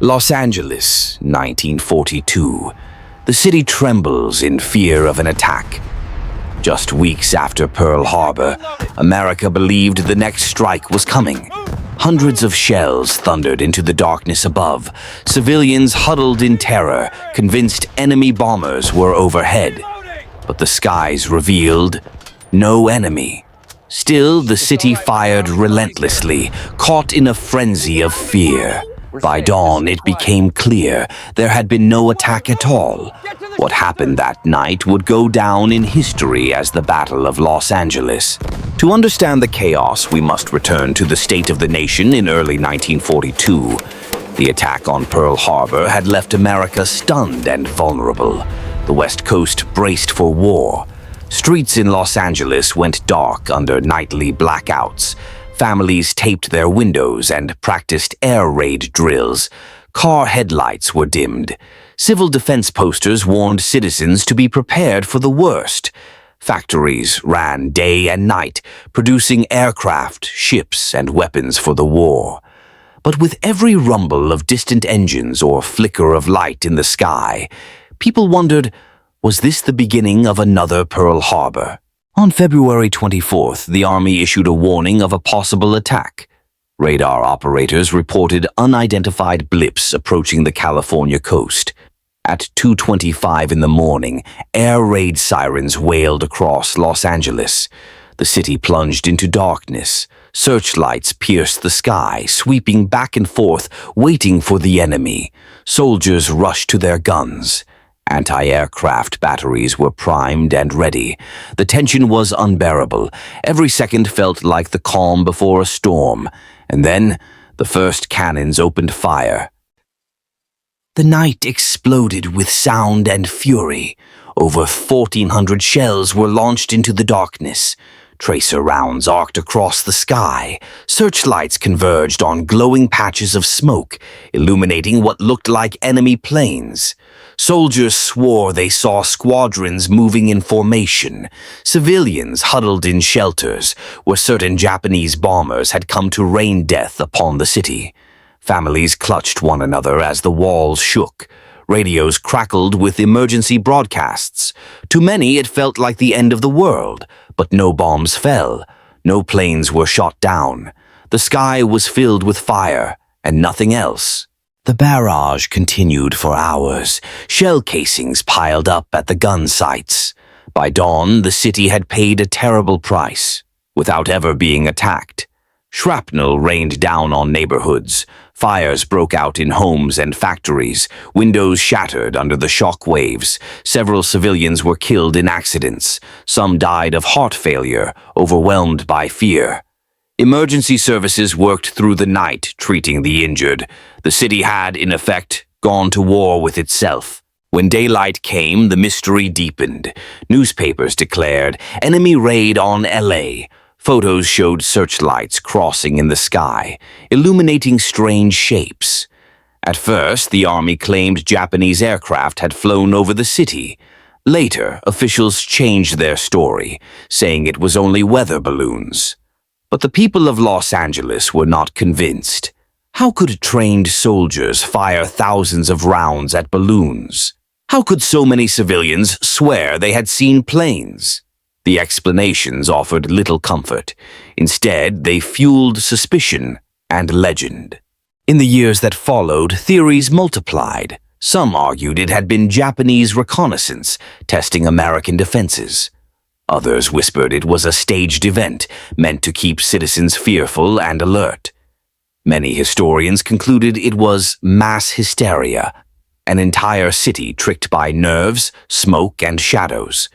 Los Angeles, 1942. The city trembles in fear of an attack. Just weeks after Pearl Harbor, America believed the next strike was coming. Hundreds of shells thundered into the darkness above. Civilians huddled in terror, convinced enemy bombers were overhead. But the skies revealed no enemy. Still, the city fired relentlessly, caught in a frenzy of fear. By dawn, it became clear there had been no attack at all. What happened that night would go down in history as the Battle of Los Angeles. To understand the chaos, we must return to the state of the nation in early 1942. The attack on Pearl Harbor had left America stunned and vulnerable. The West Coast braced for war. Streets in Los Angeles went dark under nightly blackouts. Families taped their windows and practiced air raid drills. Car headlights were dimmed. Civil defense posters warned citizens to be prepared for the worst. Factories ran day and night, producing aircraft, ships, and weapons for the war. But with every rumble of distant engines or flicker of light in the sky, people wondered, was this the beginning of another Pearl Harbor? On February 24th, the Army issued a warning of a possible attack. Radar operators reported unidentified blips approaching the California coast. At 2:25 in the morning, air raid sirens wailed across Los Angeles. The city plunged into darkness. Searchlights pierced the sky, sweeping back and forth, waiting for the enemy. Soldiers rushed to their guns. Anti-aircraft batteries were primed and ready. The tension was unbearable. Every second felt like the calm before a storm. And then, the first cannons opened fire. The night exploded with sound and fury. Over 1,400 shells were launched into the darkness. Tracer rounds arced across the sky. Searchlights converged on glowing patches of smoke, illuminating what looked like enemy planes. Soldiers swore they saw squadrons moving in formation. Civilians huddled in shelters, where certain Japanese bombers had come to rain death upon the city. Families clutched one another as the walls shook. Radios crackled with emergency broadcasts. To many, it felt like the end of the world, but no bombs fell. No planes were shot down. The sky was filled with fire, and nothing else. The barrage continued for hours. Shell casings piled up at the gun sites. By dawn, the city had paid a terrible price, without ever being attacked. Shrapnel rained down on neighborhoods. Fires broke out in homes and factories. Windows shattered under the shock waves. Several civilians were killed in accidents. Some died of heart failure, overwhelmed by fear. Emergency services worked through the night, treating the injured. The city had, in effect, gone to war with itself. When daylight came, the mystery deepened. Newspapers declared, "Enemy raid on LA." Photos showed searchlights crossing in the sky, illuminating strange shapes. At first, the Army claimed Japanese aircraft had flown over the city. Later, officials changed their story, saying it was only weather balloons. But the people of Los Angeles were not convinced. How could trained soldiers fire thousands of rounds at balloons? How could so many civilians swear they had seen planes? The explanations offered little comfort. Instead, they fueled suspicion and legend. In the years that followed, theories multiplied. Some argued it had been Japanese reconnaissance testing American defenses. Others whispered it was a staged event meant to keep citizens fearful and alert. Many historians concluded it was mass hysteria, an entire city tricked by nerves, smoke, and shadows.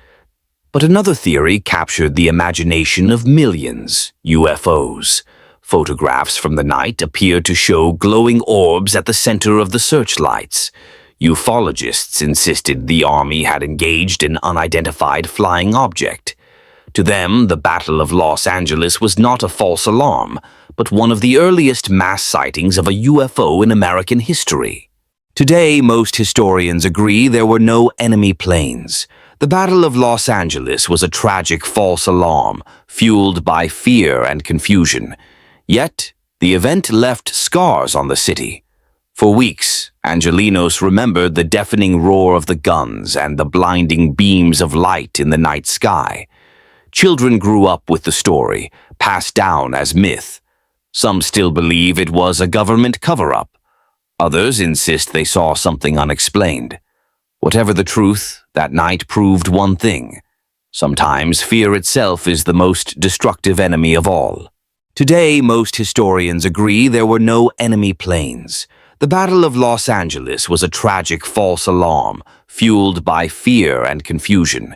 But another theory captured the imagination of millions: UFOs. Photographs from the night appeared to show glowing orbs at the center of the searchlights. Ufologists insisted the Army had engaged an unidentified flying object. To them, the Battle of Los Angeles was not a false alarm, but one of the earliest mass sightings of a UFO in American history. Today, most historians agree there were no enemy planes. The Battle of Los Angeles was a tragic false alarm, fueled by fear and confusion. Yet, the event left scars on the city. For weeks, Angelinos remembered the deafening roar of the guns and the blinding beams of light in the night sky. Children grew up with the story, passed down as myth. Some still believe it was a government cover-up. Others insist they saw something unexplained. Whatever the truth, that night proved one thing. Sometimes fear itself is the most destructive enemy of all. Today, most historians agree there were no enemy planes. The Battle of Los Angeles was a tragic false alarm, fueled by fear and confusion.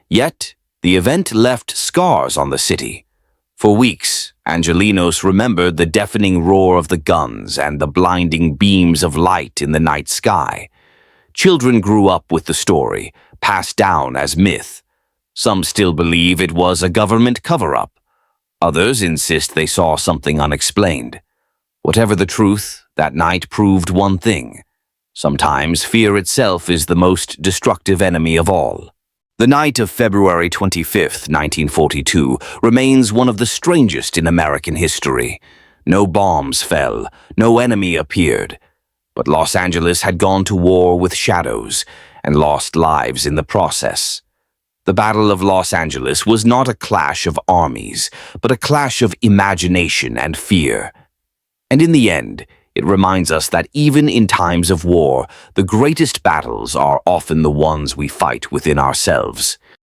Yet, the event left scars on the city. For weeks, Angelinos remembered the deafening roar of the guns and the blinding beams of light in the night sky. Children grew up with the story, passed down as myth. Some still believe it was a government cover-up. Others insist they saw something unexplained. Whatever the truth, that night proved one thing. Sometimes fear itself is the most destructive enemy of all. The night of February 25, 1942, remains one of the strangest in American history. No bombs fell, no enemy appeared. But Los Angeles had gone to war with shadows and lost lives in the process. The Battle of Los Angeles was not a clash of armies, but a clash of imagination and fear. And in the end, it reminds us that even in times of war, the greatest battles are often the ones we fight within ourselves.